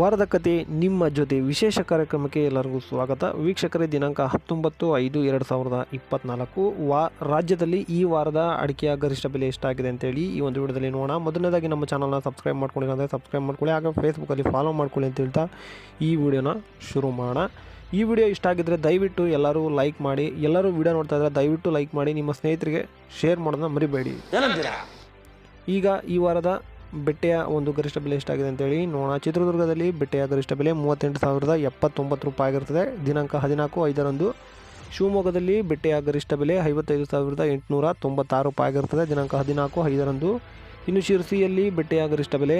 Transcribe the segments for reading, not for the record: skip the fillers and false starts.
ವಾರದ ಕತೆ ನಿಮ್ಮ ಜೊತೆ ವಿಶೇಷ ಕಾರ್ಯಕ್ರಮಕ್ಕೆ ಎಲ್ಲರಿಗೂ ಸ್ವಾಗತ. ವೀಕ್ಷಕರೇ, ದಿನಾಂಕ 19/5/2024 ರಾಜ್ಯದಲ್ಲಿ ಈ ವಾರದ ಅಡಿಕೆಯ ಗರಿಷ್ಠ ಬೆಲೆ ಎಷ್ಟಾಗಿದೆ ಅಂತೇಳಿ ಈ ಒಂದು ವಿಡಿಯೋದಲ್ಲಿ ನೋಡೋಣ. ಮೊದಲನೇದಾಗಿ ನಮ್ಮ ಚಾನಲ್ನ ಸಬ್ಸ್ಕ್ರೈಬ್ ಮಾಡ್ಕೊಂಡಿಲ್ಲ ಅಂದರೆ ಸಬ್ಸ್ಕ್ರೈಬ್ ಮಾಡ್ಕೊಳ್ಳಿ, ಹಾಗೆ ಫೇಸ್ಬುಕ್ಕಲ್ಲಿ ಫಾಲೋ ಮಾಡ್ಕೊಳ್ಳಿ ಅಂತ ಹೇಳ್ತಾ ಈ ವಿಡಿಯೋನ ಶುರು ಮಾಡೋಣ. ಈ ವಿಡಿಯೋ ಇಷ್ಟ ಆಗಿದ್ದರೆ ದಯವಿಟ್ಟು ಎಲ್ಲರೂ ಲೈಕ್ ಮಾಡಿ. ಎಲ್ಲರೂ ವಿಡಿಯೋ ನೋಡ್ತಾ ಇದ್ದರೆ ದಯವಿಟ್ಟು ಲೈಕ್ ಮಾಡಿ, ನಿಮ್ಮ ಸ್ನೇಹಿತರಿಗೆ ಶೇರ್ ಮಾಡೋದನ್ನ ಮರಿಬೇಡಿ. ಈಗ ಈ ವಾರದ ಬೆಟ್ಟೆಯ ಒಂದು ಗರಿಷ್ಠ ಬೆಲೆ ಎಷ್ಟಾಗಿದೆ ಅಂತೇಳಿ ನೋಡೋಣ. ಚಿತ್ರದುರ್ಗದಲ್ಲಿ ಬೆಟ್ಟೆಯ ಗರಿಷ್ಠ ಬೆಲೆ 38,079 ರೂಪಾಯಿ ಆಗಿರ್ತದೆ, ದಿನಾಂಕ 14/5ರಂದು. ಶಿವಮೊಗ್ಗದಲ್ಲಿ ಬೆಟ್ಟೆಯ ಗರಿಷ್ಠ ಬೆಲೆ 55,896 ರೂಪಾಯಿ ಆಗಿರ್ತದೆ, ದಿನಾಂಕ 14/5ರಂದು. ಇನ್ನು ಶಿರಸಿಯಲ್ಲಿ ಬೆಟ್ಟೆಯ ಗರಿಷ್ಠ ಬೆಲೆ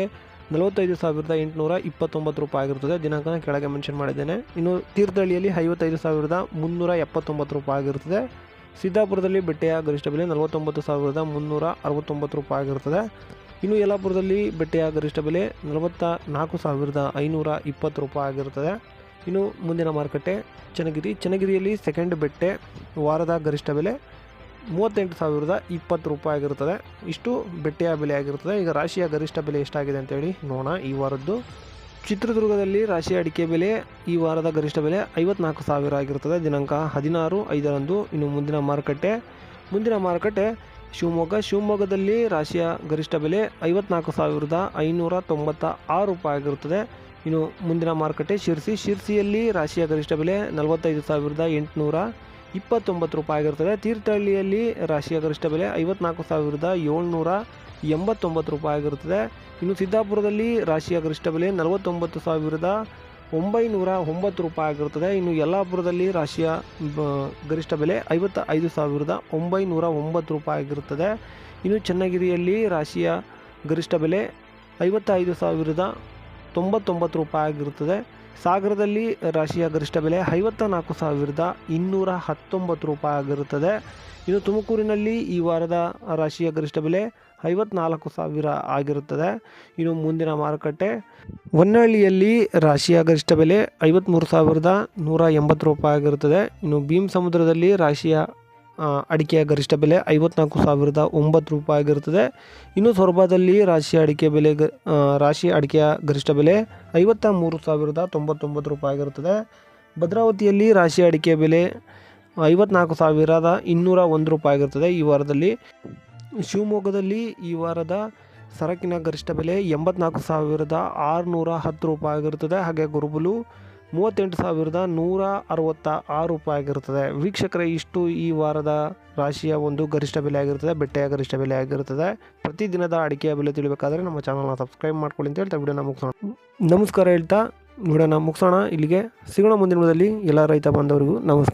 45,829 ರೂಪಾಯಿ ಆಗಿರ್ತದೆ, ದಿನಾಂಕನ ಕೆಳಗೆ ಮೆನ್ಷನ್ ಮಾಡಿದ್ದೇನೆ. ಇನ್ನು ತೀರ್ಥಹಳ್ಳಿಯಲ್ಲಿ 55,379 ರೂಪಾಯಿ ಆಗಿರ್ತದೆ. ಸಿದ್ದಾಪುರದಲ್ಲಿ ಬೆಟ್ಟೆಯ ಗರಿಷ್ಠ ಬೆಲೆ 49,369 ರೂಪಾಯಿ ಆಗಿರ್ತದೆ. ಇನ್ನು ಯಲ್ಲಾಪುರದಲ್ಲಿ ಬೆಟ್ಟೆಯ ಗರಿಷ್ಠ ಬೆಲೆ 44,520 ರೂಪಾಯಿ ಆಗಿರುತ್ತದೆ. ಇನ್ನು ಮುಂದಿನ ಮಾರುಕಟ್ಟೆ ಚನ್ನಗಿರಿಯಲ್ಲಿ ಸೆಕೆಂಡ್ ಬೆಟ್ಟೆ ವಾರದ ಗರಿಷ್ಠ ಬೆಲೆ 38,020 ರೂಪಾಯಿ ಆಗಿರುತ್ತದೆ. ಇಷ್ಟು ಬೆಟ್ಟೆಯ ಬೆಲೆ ಆಗಿರುತ್ತದೆ. ಈಗ ರಾಶಿಯ ಗರಿಷ್ಠ ಬೆಲೆ ಎಷ್ಟಾಗಿದೆ ಅಂತೇಳಿ ನೋಡೋಣ. ಈ ವಾರದ್ದು ಚಿತ್ರದುರ್ಗದಲ್ಲಿ ರಾಶಿಯ ಅಡಿಕೆ ಬೆಲೆ ಈ ವಾರದ ಗರಿಷ್ಠ ಬೆಲೆ 54,000 ಆಗಿರುತ್ತದೆ, ದಿನಾಂಕ 16/5ರಂದು. ಇನ್ನು ಮುಂದಿನ ಮಾರುಕಟ್ಟೆ ಶಿವಮೊಗ್ಗದಲ್ಲಿ ರಾಶಿಯ ಗರಿಷ್ಠ ಬೆಲೆ 54,596 ರೂಪಾಯಿ ಆಗಿರುತ್ತದೆ. ಇನ್ನು ಮುಂದಿನ ಮಾರುಕಟ್ಟೆ ಶಿರ್ಸಿಯಲ್ಲಿ ರಾಶಿಯ ಗರಿಷ್ಠ ಬೆಲೆ 45,829 ರೂಪಾಯಿ ಆಗಿರುತ್ತದೆ. ತೀರ್ಥಹಳ್ಳಿಯಲ್ಲಿ ರಾಶಿಯ ಗರಿಷ್ಠ ಬೆಲೆ 54,789 ರೂಪಾಯಿ ಆಗಿರುತ್ತದೆ. ಇನ್ನು ಸಿದ್ದಾಪುರದಲ್ಲಿ ರಾಶಿಯ ಗರಿಷ್ಠ ಬೆಲೆ 49,909 ರೂಪಾಯಿ ಆಗಿರುತ್ತದೆ. ಇನ್ನು ಯಲ್ಲಾಪುರದಲ್ಲಿ ರಾಶಿಯ ಗರಿಷ್ಠ ಬೆಲೆ 55,909 ರೂಪಾಯಿ ಆಗಿರುತ್ತದೆ. ಇನ್ನು ಚನ್ನಗಿರಿಯಲ್ಲಿ ರಾಶಿಯ ಗರಿಷ್ಠ ಬೆಲೆ 55,099 ರೂಪಾಯಿ ಆಗಿರುತ್ತದೆ. ಸಾಗರದಲ್ಲಿ ರಾಶಿಯ ಗರಿಷ್ಠ ಬೆಲೆ 54,219 ರೂಪಾಯಿ ಆಗಿರುತ್ತದೆ. ಇನ್ನು ತುಮಕೂರಿನಲ್ಲಿ ಈ ವಾರದ ರಾಶಿಯ ಗರಿಷ್ಠ ಬೆಲೆ 54,000 ಆಗಿರುತ್ತದೆ. ಇನ್ನು ಮುಂದಿನ ಮಾರುಕಟ್ಟೆ ಹೊನ್ನಳ್ಳಿಯಲ್ಲಿ ರಾಶಿಯ ಗರಿಷ್ಠ ಬೆಲೆ 53,180 ರೂಪಾಯಿ ಆಗಿರುತ್ತದೆ. ಇನ್ನು ಭೀಮಸಮುದ್ರದಲ್ಲಿ ರಾಶಿಯ ಅಡಿಕೆಯ ಗರಿಷ್ಠ ಬೆಲೆ 54,009 ರೂಪಾಯಿ ಆಗಿರುತ್ತದೆ. ಇನ್ನು ಸೊರಬದಲ್ಲಿ ರಾಶಿಯ ಅಡಿಕೆಯ ಗರಿಷ್ಠ ಬೆಲೆ 53,099 ರೂಪಾಯಿ ಆಗಿರುತ್ತದೆ. ಭದ್ರಾವತಿಯಲ್ಲಿ ರಾಶಿಯ ಅಡಿಕೆ ಬೆಲೆ 54,201 ರೂಪಾಯಿ ಆಗಿರುತ್ತದೆ ಈ ವಾರದಲ್ಲಿ. ಶಿವಮೊಗ್ಗದಲ್ಲಿ ಈ ವಾರದ ಸರಕಿನ ಗರಿಷ್ಠ ಬೆಲೆ 84,610 ರೂಪಾಯಿ ಆಗಿರುತ್ತದೆ. ಹಾಗೆ ಗುರುಬಲು 38,166 ರೂಪಾಯಿ ಆಗಿರುತ್ತದೆ. ವೀಕ್ಷಕರೇ, ಇಷ್ಟು ಈ ವಾರದ ರಾಶಿಯ ಒಂದು ಗರಿಷ್ಠ ಬೆಲೆ ಆಗಿರುತ್ತದೆ, ಬೆಟ್ಟೆಯ ಗರಿಷ್ಠ ಬೆಲೆ ಆಗಿರುತ್ತದೆ. ಪ್ರತಿದಿನದ ಅಡಿಕೆಯ ಬೆಲೆ ತಿಳಿಬೇಕಾದ್ರೆ ನಮ್ಮ ಚಾನಲ್ನ ಸಬ್ಸ್ಕ್ರೈಬ್ ಮಾಡ್ಕೊಳ್ಳಿ ಅಂತ ಹೇಳ್ತಾ ವಿಡಿಯೋನ ಮುಗಿಸೋಣ. ನಮಸ್ಕಾರ ಹೇಳ್ತಾ ವಿಡಿಯೋನ ಮುಗಿಸೋಣ. ಇಲ್ಲಿಗೆ ಸಿಗೋಣ ಮುಂದಿನ ವಿಡಿಯೋದಲ್ಲಿ. ಎಲ್ಲ ರೈತ ಬಾಂಧವರಿಗೂ ನಮಸ್ಕಾರ.